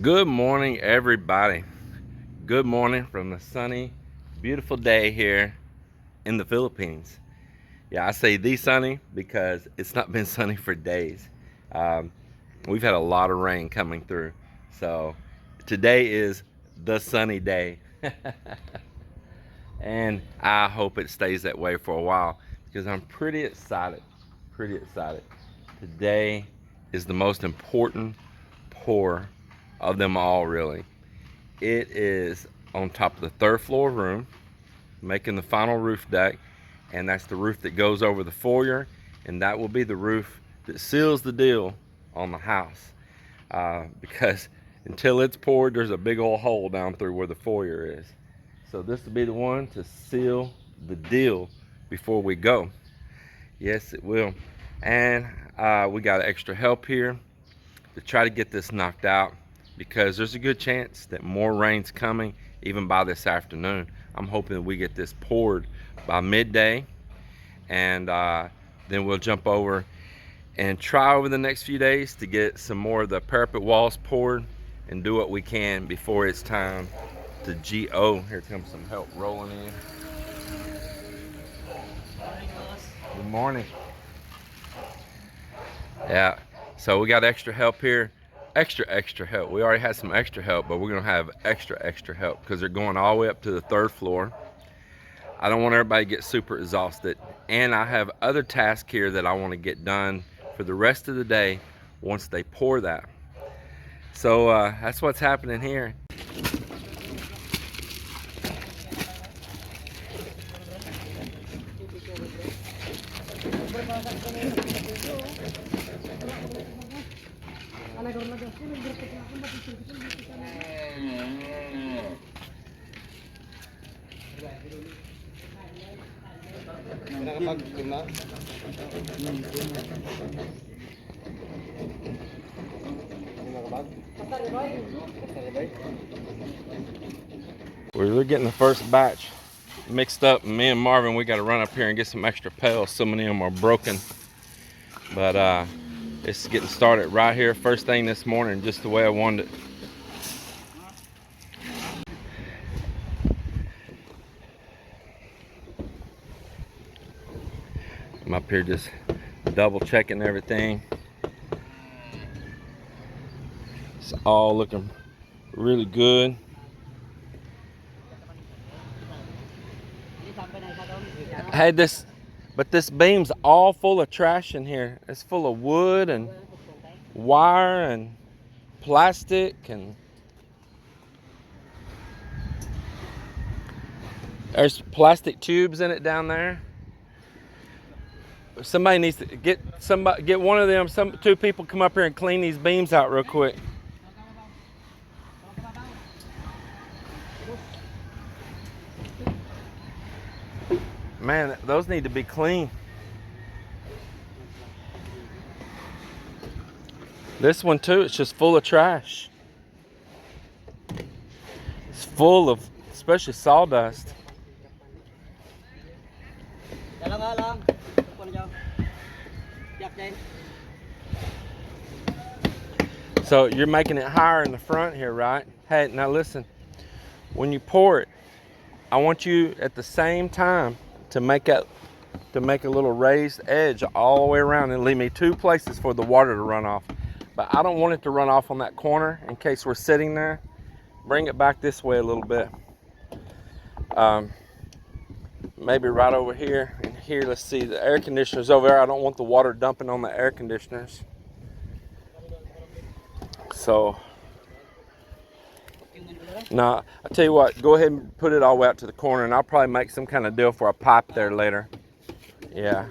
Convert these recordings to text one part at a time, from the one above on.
Good morning, everybody. Good morning from the sunny, beautiful day here in the Philippines. Yeah, I say the sunny because it's not been sunny for days. Um, we've had a lot of rain coming through. So today is the sunny day. And I hope it stays that way for a while because I'm pretty excited. Pretty excited. Today is the most important pour of them all, really. It is on top of the third floor room, making the final roof deck, and that's the roof that goes over the foyer, and that will be the roof that seals the deal on the house. Because until it's poured, there's a big old hole down through where the foyer is. So this will be the one to seal the deal before we go. Yes, it will. And we got extra help here to try to get this knocked out because there's a good chance that more rain's coming even by this afternoon. I'm hoping that we get this poured by midday, and then we'll jump over and try over the next few days to get some more of the parapet walls poured and do what we can before it's time to GO. Here comes some help rolling in. Good morning. Yeah, so we got extra help here. Extra help. We already had some extra help, but we're gonna have extra help because they're going all the way up to the third floor. I don't want everybody to get super exhausted, and I have other tasks here that I want to get done for the rest of the day once they pour that. So that's what's happening here. We're getting the first batch mixed up, and me and Marvin, we got to run up here and get some extra pails. So many of them are broken, but it's getting started right here first thing this morning, just the way I wanted it. I'm up here just double checking everything. It's all looking really good. Hey, this beam's all full of trash in here. It's full of wood and wire and plastic, and there's plastic tubes in it down there. Somebody needs to get one of them, two people come up here and clean these beams out real quick. Man, those need to be clean. This one too, it's just full of trash. It's full of, especially sawdust. So you're making it higher in the front here, right? Hey, now listen, when you pour it, I want you at the same time to make a little raised edge all the way around and leave me two places for the water to run off. But I don't want it to run off on that corner in case we're sitting there. Bring it back this way a little bit. Maybe right over here and here. Let's see, the air conditioner's over there. I don't want the water dumping on the air conditioners. So, nah, I'll tell you what, go ahead and put it all the way out to the corner, and I'll probably make some kind of deal for a pipe there later. Yeah.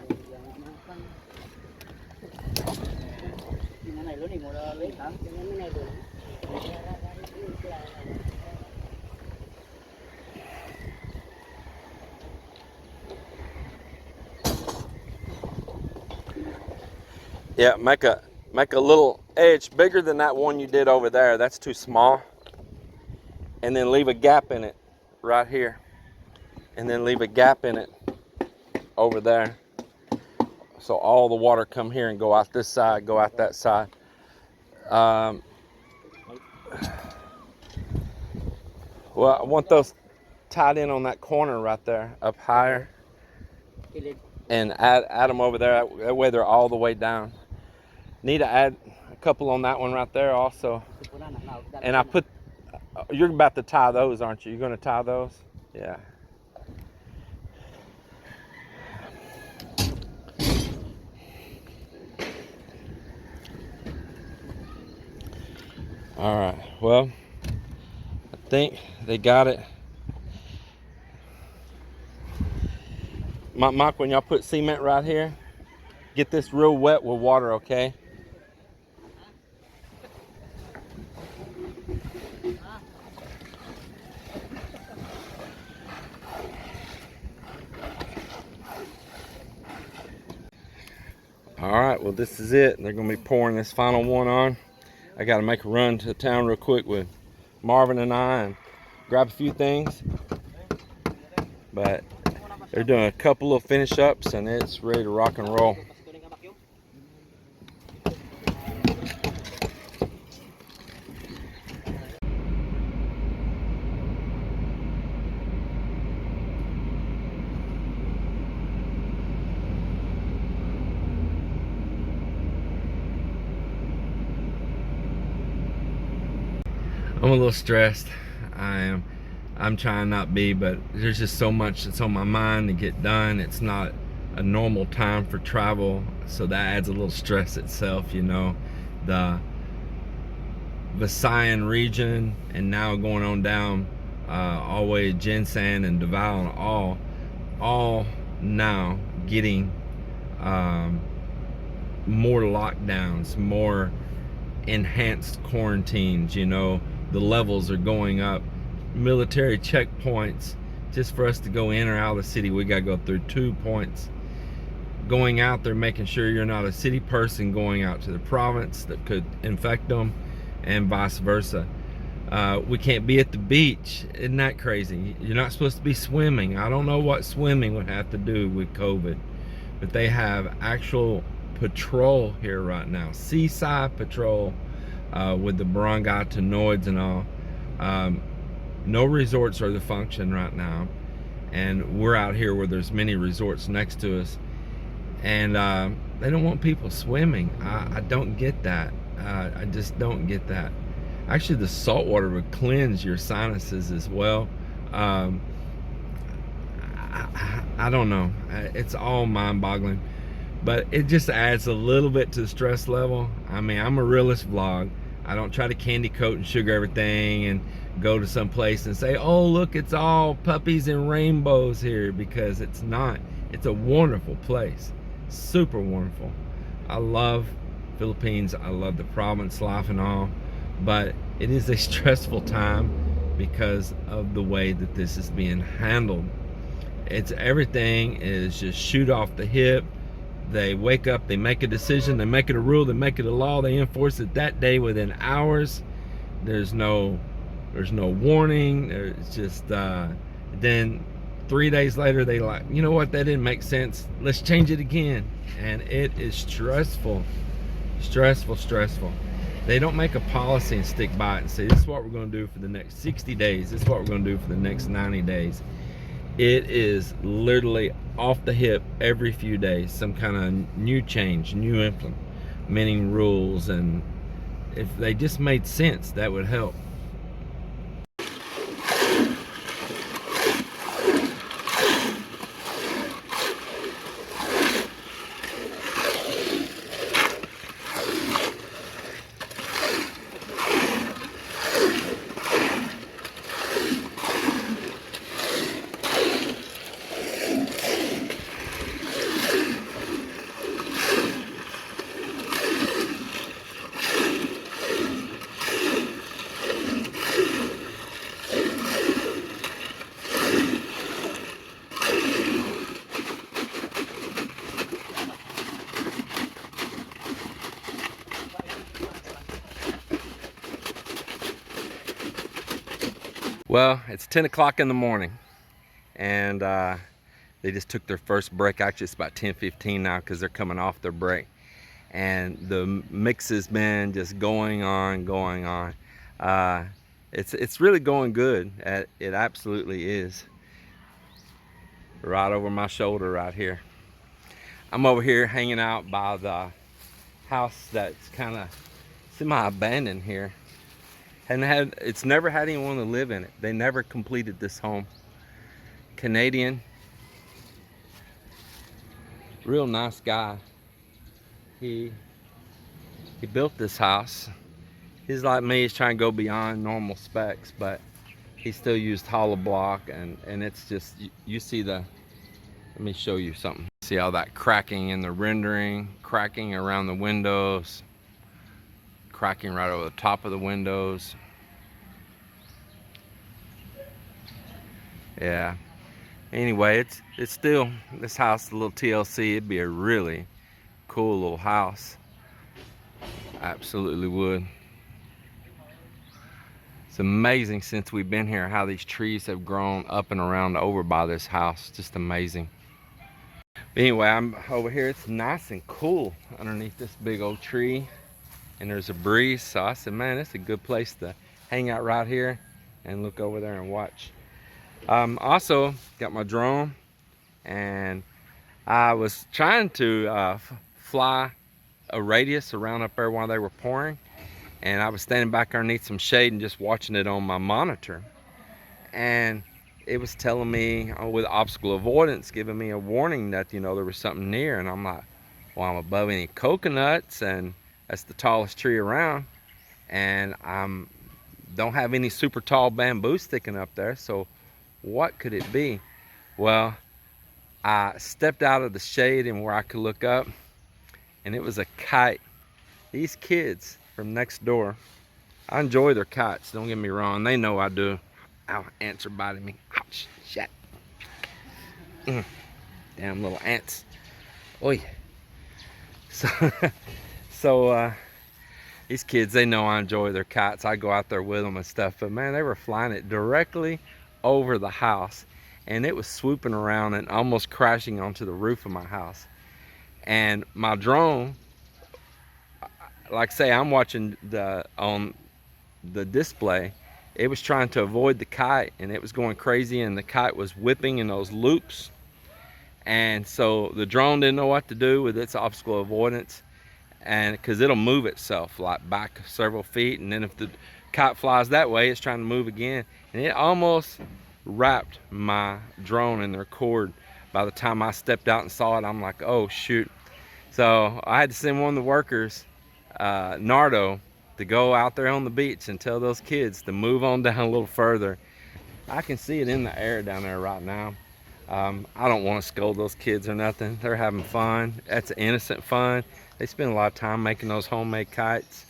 Yeah, make a little edge bigger than that one you did over there. That's too small. And then leave a gap in it right here. And then leave a gap in it over there. So all the water come here and go out this side, go out that side. Well, I want those tied in on that corner right there, up higher, and add them over there. That way they're all the way down. Need to add a couple on that one right there also. And I put, you're about to tie those, aren't you? You're going to tie those? Yeah. All right, well, I think they got it. Mike, when y'all put cement right here, get this real wet with water, okay? All right, well, this is it. They're gonna be pouring this final one on. I gotta make a run to town real quick with Marvin and I and grab a few things. But they're doing a couple of finish ups and it's ready to rock and roll. I'm a little stressed. I'm trying not to be, but there's just so much that's on my mind to get done. It's not a normal time for travel, so that adds a little stress itself, you know. The Visayan region and now going on down all the way to Jinsan and Davao and all now getting more lockdowns, more enhanced quarantines, you know. The levels are going up, military checkpoints. Just for us to go in or out of the city, we gotta go through 2 points. Going out there, making sure you're not a city person going out to the province that could infect them, and vice versa. We can't be at the beach. Isn't that crazy? You're not supposed to be swimming. I don't know what swimming would have to do with COVID, but they have actual patrol here right now, seaside patrol, with the barangay tanoids and all. No resorts are the function right now, and we're out here where there's many resorts next to us, and they don't want people swimming. I don't get that. I just don't get that. Actually, the salt water would cleanse your sinuses as well. I don't know. It's all mind-boggling, but it just adds a little bit to the stress level. I mean, I'm a realist vlog. I don't try to candy coat and sugar everything and go to some place and say, oh, look, it's all puppies and rainbows here, because it's not. It's a wonderful place, super wonderful. I love Philippines. I love the province life and all, but it is a stressful time because of the way that this is being handled. It's everything is just shoot off the hip. They wake up, they make a decision, they make it a rule, they make it a law, they enforce it that day within hours. There's no warning. It's just then 3 days later they like, you know what, that didn't make sense, let's change it again. And it is stressful. They don't make a policy and stick by it and say, this is what we're going to do for the next 60 days, this is what we're going to do for the next 90 days. It is literally off the hip every few days, some kind of new change, new implementing rules, and if they just made sense, that would help. Well, it's 10 o'clock in the morning, and they just took their first break. Actually, it's about 10:15 now because they're coming off their break. And the mix has been just going on. It's really going good. It absolutely is. Right over my shoulder right here. I'm over here hanging out by the house that's kind of semi-abandoned here. It's never had anyone to live in it. They never completed this home. Canadian, real nice guy. He built this house. He's like me, he's trying to go beyond normal specs, but he still used hollow block, and it's just, you see the, let me show you something. See all that cracking in the rendering, cracking around the windows, cracking right over the top of the windows. Yeah. Anyway, it's still, this house, a little TLC. It'd be a really cool little house. Absolutely would. It's amazing since we've been here how these trees have grown up and around over by this house. Just amazing. But anyway, I'm over here. It's nice and cool underneath this big old tree, and there's a breeze. So I said, man, it's a good place to hang out right here and look over there and watch. Also got my drone, and I was trying to fly a radius around up there while they were pouring, and I was standing back underneath some shade and just watching it on my monitor, and it was telling me with obstacle avoidance, giving me a warning that, you know, there was something near. And I'm like, well, I'm above any coconuts, and that's the tallest tree around, and don't have any super tall bamboo sticking up there, so what could it be? Well, I stepped out of the shade and where I could look up, and it was a kite. These kids from next door, I enjoy their kites, don't get me wrong. They know I do. Ow, ants are biting me. Ouch, shit. Damn little ants. Oi. So these kids, they know I enjoy their kites. I go out there with them and stuff, but man, they were flying it directly over the house, and it was swooping around and almost crashing onto the roof of my house. And my drone, like say I'm watching on the display, it was trying to avoid the kite, and it was going crazy, and the kite was whipping in those loops. And so the drone didn't know what to do with its obstacle avoidance, and because it'll move itself like back several feet, and then if the kite flies that way, it's trying to move again, and it almost wrapped my drone in their cord. By the time I stepped out and saw it, I'm like, oh shoot. So I had to send one of the workers, Nardo, to go out there on the beach and tell those kids to move on down a little further. I can see it in the air down there right now. I don't want to scold those kids or nothing. They're having fun. That's innocent fun. They spend a lot of time making those homemade kites,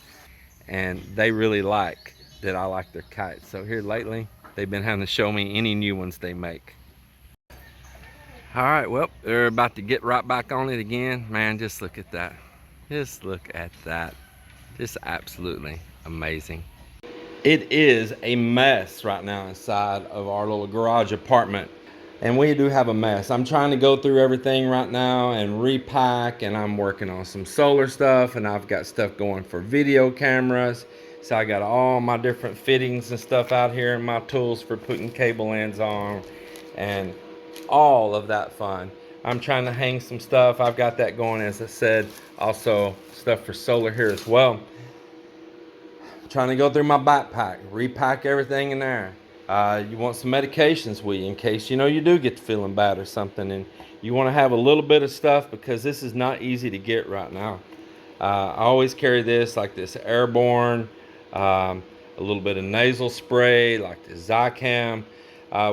and they really like that I like their kites. So here lately, they've been having to show me any new ones they make. All right, well, they're about to get right back on it again. Man, just look at that. Just look at that. Just absolutely amazing. It is a mess right now inside of our little garage apartment, and we do have a mess. I'm trying to go through everything right now and repack, and I'm working on some solar stuff, and I've got stuff going for video cameras. So I got all my different fittings and stuff out here, and my tools for putting cable ends on and all of that fun. I'm trying to hang some stuff. I've got that going, as I said. Also stuff for solar here as well. Trying to go through my backpack, repack everything in there. You want some medications with you in case, you know, you do get to feeling bad or something, and you want to have a little bit of stuff because this is not easy to get right now. I always carry this, like this airborne, a little bit of nasal spray, like this Zicam.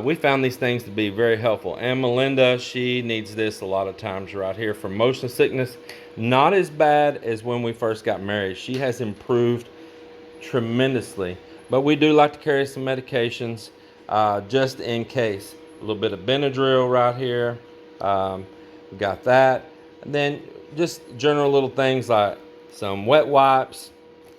We found these things to be very helpful. And Melinda, she needs this a lot of times right here for motion sickness. Not as bad as when we first got married. She has improved tremendously, but we do like to carry some medications just in case. A little bit of Benadryl right here. We got that, and then just general little things like some wet wipes,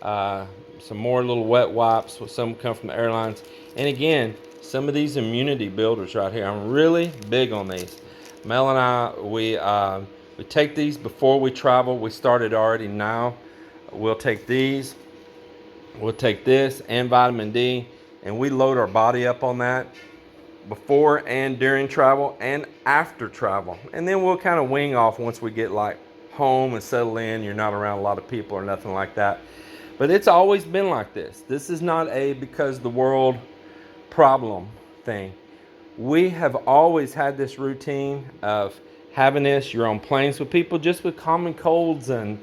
some more little wet wipes. Some come from the airlines, and again, some of these immunity builders right here. I'm really big on these. Mel and I, we take these before we travel. We started already now. We'll take these. We'll take this and vitamin D. and we load our body up on that before and during travel and after travel. And then we'll kind of wing off once we get like home and settle in. You're not around a lot of people or nothing like that. But it's always been like this. This is not a because the world problem thing. We have always had this routine of having this. You're on planes with people just with common colds and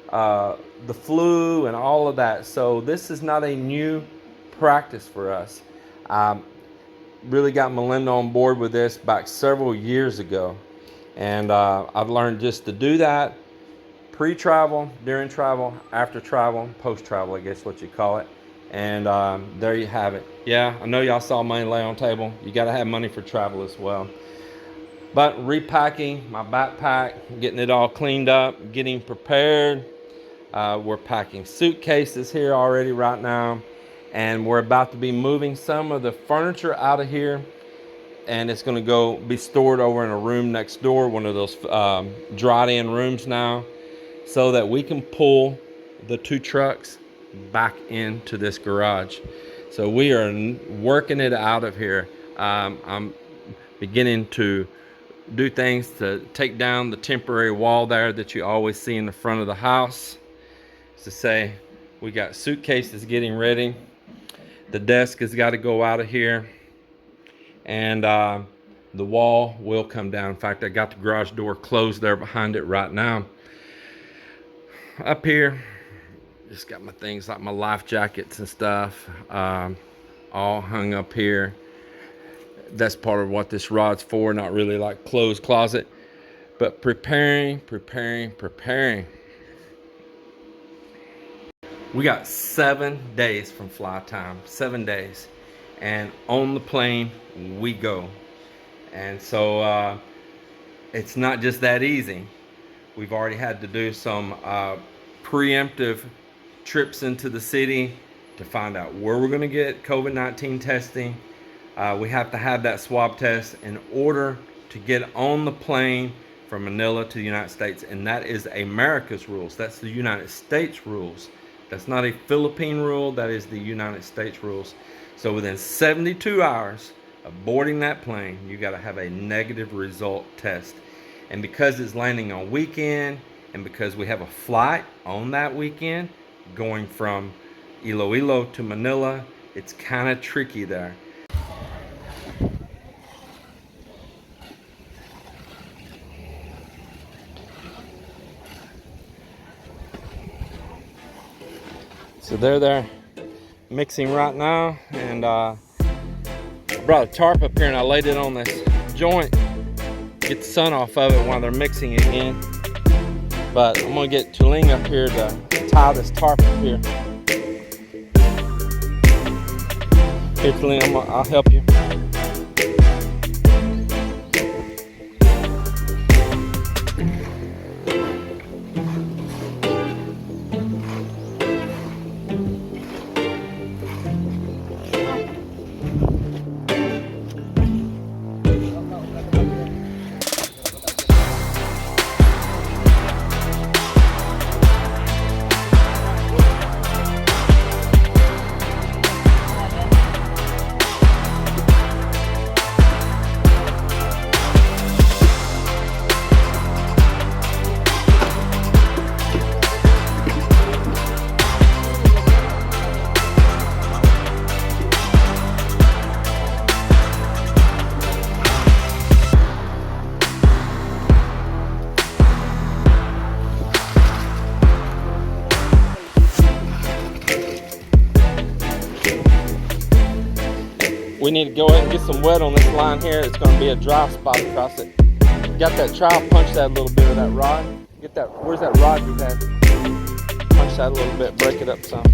the flu and all of that. So this is not a new practice for us. Really got Melinda on board with this back several years ago, and I've learned just to do that pre-travel, during travel, after travel, post-travel, I guess what you call it. And there you have it. Yeah, I know y'all saw money lay on the table. You got to have money for travel as well. But repacking my backpack, getting it all cleaned up, getting prepared. We're packing suitcases here already right now. And we're about to be moving some of the furniture out of here, and it's going to go be stored over in a room next door, one of those dried in rooms now, so that we can pull the 2 trucks back into this garage. So we are working it out of here. I'm beginning to do things to take down the temporary wall there that you always see in the front of the house. It's to say we got suitcases getting ready. The desk has got to go out of here, and the wall will come down. In fact, I got the garage door closed there behind it right now. Up here, just got my things like my life jackets and stuff all hung up here. That's part of what this rod's for, not really like closed closet, but preparing. We got 7 days from fly time, 7 days, and on the plane we go. And so it's not just that easy. We've already had to do some preemptive trips into the city to find out where we're going to get COVID-19 testing. We have to have that swab test in order to get on the plane from Manila to the United States, and that is America's rules. That's the United States rules. That's not a Philippine rule, that is the United States rules. So within 72 hours of boarding that plane, you got to have a negative result test. And because it's landing on weekend, and because we have a flight on that weekend going from Iloilo to Manila, it's kind of tricky there. So they're there mixing right now, and I brought a tarp up here and I laid it on this joint, get the sun off of it while they're mixing again. But I'm gonna get Tuling up here to tie this tarp up here. Here, Tuling, I'll help you. We need to go ahead and get some wet on this line here. It's going to be a dry spot across it. Got that trowel, punch that a little bit of that rod. Get that, where's that rod you had? Punch that a little bit, break it up some.